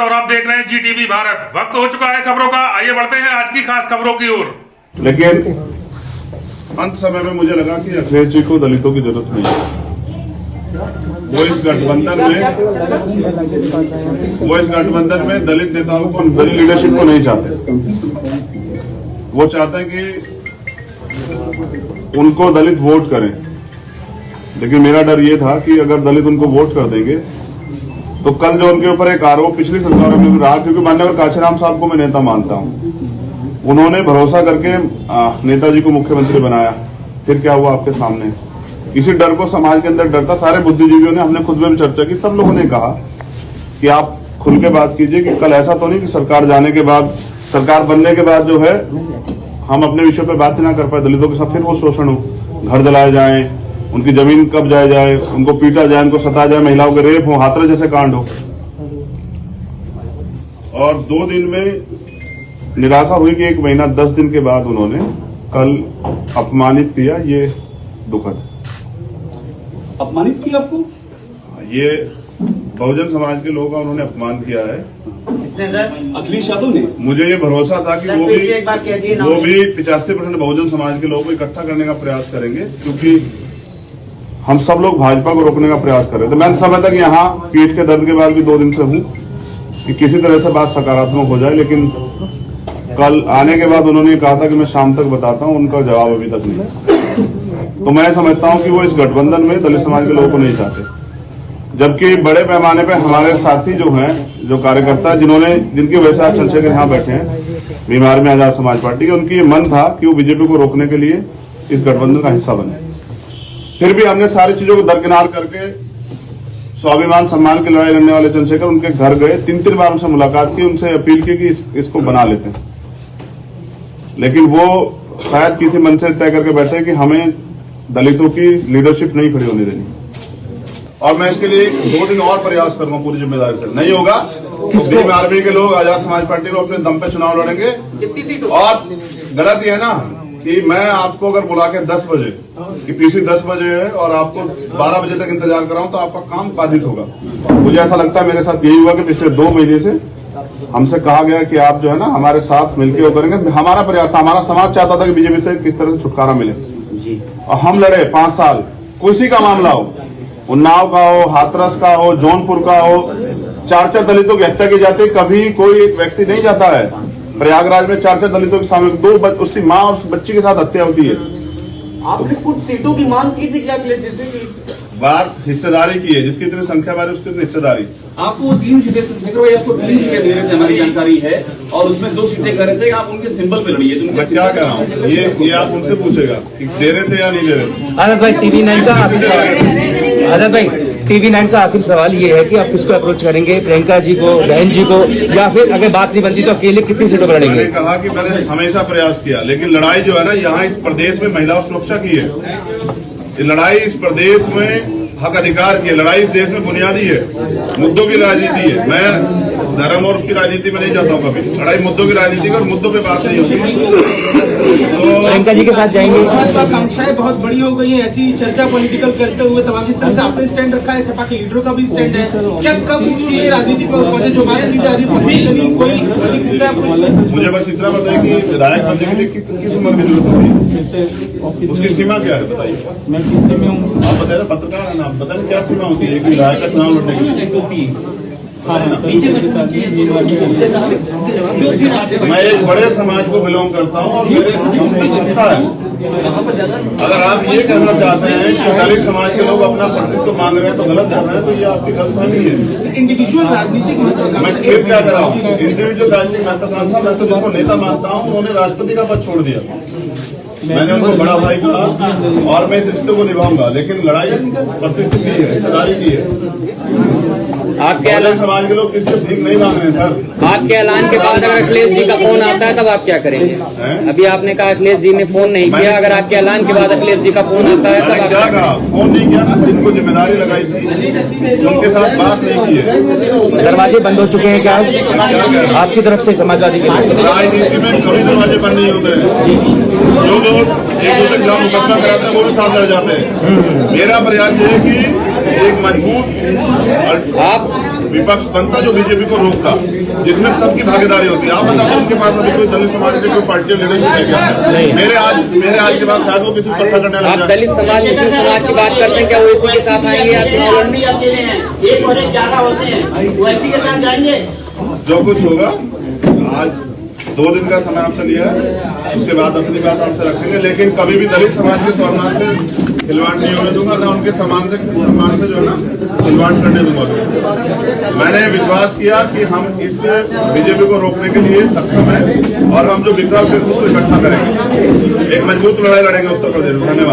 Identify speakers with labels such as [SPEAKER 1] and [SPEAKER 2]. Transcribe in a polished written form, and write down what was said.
[SPEAKER 1] और आप देख रहे हैं GTV भारत। वक्त हो चुका है खबरों का, आइए बढ़ते हैं आज की खास खबरों की ओर।
[SPEAKER 2] लेकिन अंत समय में मुझे लगा कि अखिलेश जी को दलितों की जरूरत नहीं है। वो इस गठबंधन में दलित नेताओं को, दलित लीडरशिप को नहीं चाहते। वो चाहते हैं कि उनको दलित वोट करें। लेकिन मेरा डर ये था कि अगर दलित उनको वोट कर देंगे तो कल जो उनके ऊपर एक आरोप पिछली सरकारों में भी रहा, क्योंकि माननीय काशीराम साहब को मैं नेता मानता हूं, उन्होंने भरोसा करके नेताजी को मुख्यमंत्री बनाया, फिर क्या हुआ आपके सामने। इसी डर को समाज के अंदर डर था। सारे बुद्धिजीवियों ने, हमने खुद में भी चर्चा की, सब लोगों ने कहा कि आप खुल के बात कीजिए कि कल ऐसा तो नहीं कि सरकार जाने के बाद, सरकार बनने के बाद जो है हम अपने विषय पर बात ना कर पाए, दलितों के साथ फिर वो शोषण हो, घर जलाए जाए, उनकी जमीन कब्जाए जाए, उनको पीटा जाए, उनको सताया जाए, महिलाओं के रेप हो, हाथरस जैसे कांड हो। और 2 दिन में निराशा हुई कि 1 महीना 10 दिन के बाद उन्होंने कल अपमानित किया। ये दुखद है।
[SPEAKER 3] अपमानित किया आपको?
[SPEAKER 2] ये बहुजन समाज के लोगों का उन्होंने अपमान किया है।
[SPEAKER 3] किसने सर? अखिलेश यादव ने।
[SPEAKER 2] मुझे ये भरोसा था कि वो भी 85% बहुजन समाज के लोगों को इकट्ठा करने का प्रयास करेंगे, क्योंकि हम सब लोग भाजपा को रोकने का प्रयास कर रहे थे। मैं समय तक यहाँ पीठ के दर्द के बाद भी 2 दिन से हूँ कि किसी तरह से बात सकारात्मक हो जाए, लेकिन कल आने के बाद उन्होंने कहा था कि मैं शाम तक बताता हूँ, उनका जवाब अभी तक नहीं। तो मैं समझता हूँ कि वो इस गठबंधन में दलित समाज के लोगों को नहीं चाहते, जबकि बड़े पैमाने पे हमारे साथी जो हैं, जो कार्यकर्ता, जिनकी वजह से आज चंद्रशेखर यहाँ बैठे हैं बीमार में आजाद समाज पार्टी के, उनकी मन था कि वो बीजेपी को रोकने के लिए इस गठबंधन का हिस्सा बने। फिर भी हमने सारी चीजों को दरकिनार करके स्वाभिमान सम्मान की लड़ाई लड़ने वाले चंद्रशेखर उनके घर गए, 3-3 बार उनसे मुलाकात की, उनसे अपील की कि इसको बना लेते हैं। लेकिन वो शायद किसी मन से तय करके बैठे कि हमें दलितों की लीडरशिप नहीं खड़ी होने देनी, और मैं इसके लिए 2 दिन और प्रयास करूंगा पूरी जिम्मेदारी से। नहीं होगा भीम आर्मी के लोग आजाद समाज पार्टी को अपने दम पे चुनाव लड़ेंगे। और गलत ये है ना कि मैं आपको अगर बुला के 10 बजे कि पीसी 10 बजे है और आपको 12 बजे तक इंतजार कराऊं तो आपका काम बाधित होगा। मुझे ऐसा लगता है मेरे साथ यही हुआ कि पिछले 2 महीने से हमसे कहा गया कि आप जो है ना हमारे साथ मिलकर वो करेंगे। हमारा प्रयास था, हमारा समाज चाहता था कि बीजेपी से किस तरह से छुटकारा मिले, और हम लड़े 5 साल। किसी का मामला हो, उन्नाव का हो, हाथरस का हो, जौनपुर का हो, 4-4 दलितों की हत्या की जाती है। कभी कोई व्यक्ति नहीं जाता है, प्रयागराज में 4-4 दलितों के सामने 2 उसकी माँ और बच्ची के साथ हत्या होती है।
[SPEAKER 3] आपने कुछ सीटों की मांग की थी क्या अखिलेश जी से?
[SPEAKER 2] बात हिस्सेदारी की है, जिसकी इतनी संख्या बारी उसकी इतनी हिस्सेदारी।
[SPEAKER 3] आपको 3 सीटें, चंद्रशेखर भाई आपको 3 सीटें दे रहे थे, हमारी जानकारी है, और उसमें 2 सीटें कह रहे थे आप उनके सिंबल पे लड़िए।
[SPEAKER 2] मैं क्या कह रहा हूँ ये आप उनसे पूछेगा कि दे रहे थे या नहीं दे रहे थे।
[SPEAKER 4] आजाद भाई, TV9 का आखिरी सवाल ये है कि आप किसको अप्रोच करेंगे, प्रियंका जी को, बहन जी को, या फिर अगर बात नहीं बनती तो अकेले कितनी सीटों पर लड़ेंगे?
[SPEAKER 2] मैंने कहा कि मैंने हमेशा प्रयास किया, लेकिन लड़ाई जो है ना यहाँ इस प्रदेश में महिला सुरक्षा की है। ये लड़ाई इस प्रदेश में हक अधिकार की लड़ाई इस देश में बुनियादी है, मुद्दों की राजनीति है। मैं धर्म और उसकी राजनीति में नहीं जाता हूँ कभी। लड़ाई मुद्दों की राजनीति और मुद्दों पे बात नहीं होती।
[SPEAKER 4] तो प्रियंका जी के साथ जाएंगे।
[SPEAKER 5] महत्वाकांक्षाएं बहुत बड़ी हो गई है, ऐसी चर्चा पॉलिटिकल करते हुए तमाम जिस तरह से आपने स्टैंड रखा है, सपा के लीडरों का भी स्टैंड है, क्या कब ये राजनीति पर पहुंचे जो बात की जा रही है? कोई
[SPEAKER 2] मुझे बस इतना बताइए कि विधायक बनने के लिए किस उम्र की जरूरत होती है, उसकी सीमा क्या है बताइए।
[SPEAKER 5] मैं किसी में हूँ,
[SPEAKER 2] आप बताइए, पत्रकार है ना, आप बताइए क्या सीमा होती है कि विधायक का चुनाव लड़ने के लिए? मैं एक बड़े समाज को बिलोंग करता हूँ और मेरे चिंता है। अगर आप ये कहना चाहते हैं कि दलित समाज के लोग अपना प्रतिनिधित्व मांग रहे हैं तो गलत कर रहे हैं, तो ये आपकी गलतफहमी है।
[SPEAKER 5] इंडिविजुअल राजनीतिक
[SPEAKER 2] मैं फिर क्या कर रहा हूँ, इंडिविजुअल राजनीतिक महत्वाकांक्षा, मैं तो जिसको नेता मानता हूँ उन्होंने राष्ट्रपति का पद छोड़ दिया। मैंने उनको बड़ा भाई कहा और मैं इस रिश्ते को निभाऊंगा, लेकिन लड़ाई प्रतिनिधि की है, हिस्सेदारी की है।
[SPEAKER 4] आपके
[SPEAKER 2] समाज के लोग किससे भीख नहीं मांग रहे सर।
[SPEAKER 4] आपके ऐलान के बाद अगर अखिलेश जी का फोन आता है तब आप क्या करेंगे? अभी आपने कहा अखिलेश जी ने फोन नहीं किया, अगर आपके ऐलान के बाद अखिलेश जी का फोन आता है तब आप
[SPEAKER 2] क्या कहा? फोन नहीं किया ना, जिनको जिम्मेदारी लगाई थी उनके साथ बात नहीं की है।
[SPEAKER 4] दरवाजे बंद हो चुके हैं क्या आपकी तरफ से समाजवादी के?
[SPEAKER 2] राजनीति में कभी दरवाजे बंद नहीं होते हैं। जो लोग एक दूसरे के खिलाफ मुकदमा कराते हैं वो भी साथ लड़ जाते हैं। मेरा प्रयास ये है कि एक मजबूत विपक्ष बनता जो बीजेपी को रोकता, जिसमें सबकी भागीदारी होती है। आप बताओ उनके पास अभी कोई दलित समाज के कोई पार्टी लीडरशिप है क्या? मेरे आज के बाद शायद वो किसी को इकट्ठा करने लग
[SPEAKER 4] आप
[SPEAKER 2] जाए।
[SPEAKER 4] दलित समाज मुस्लिम समाज की बात करते हैं, क्या वो इसी के साथ आएंगे आप चुनाव लड़ने?
[SPEAKER 6] अकेले हैं, 1 और 1 11 होते हैं, वो इसी के साथ जाएंगे।
[SPEAKER 2] जो कुछ होगा, आज 2 दिन का समय आपसे लिया है, उसके बाद अपनी बात आपसे रखेंगे, लेकिन कभी भी दलित समाज के सम्मान से खिलवाड़ नहीं होने दूंगा, ना उनके सम्मान से जो है ना खिलवाड़ करने दूंगा। मैंने विश्वास किया कि हम इस बीजेपी को रोकने के लिए सक्षम हैं और हम जो बिखरा फिर उसको इकट्ठा करेंगे, एक मजबूत लड़ाई लड़ेंगे उत्तर प्रदेश में। धन्यवाद।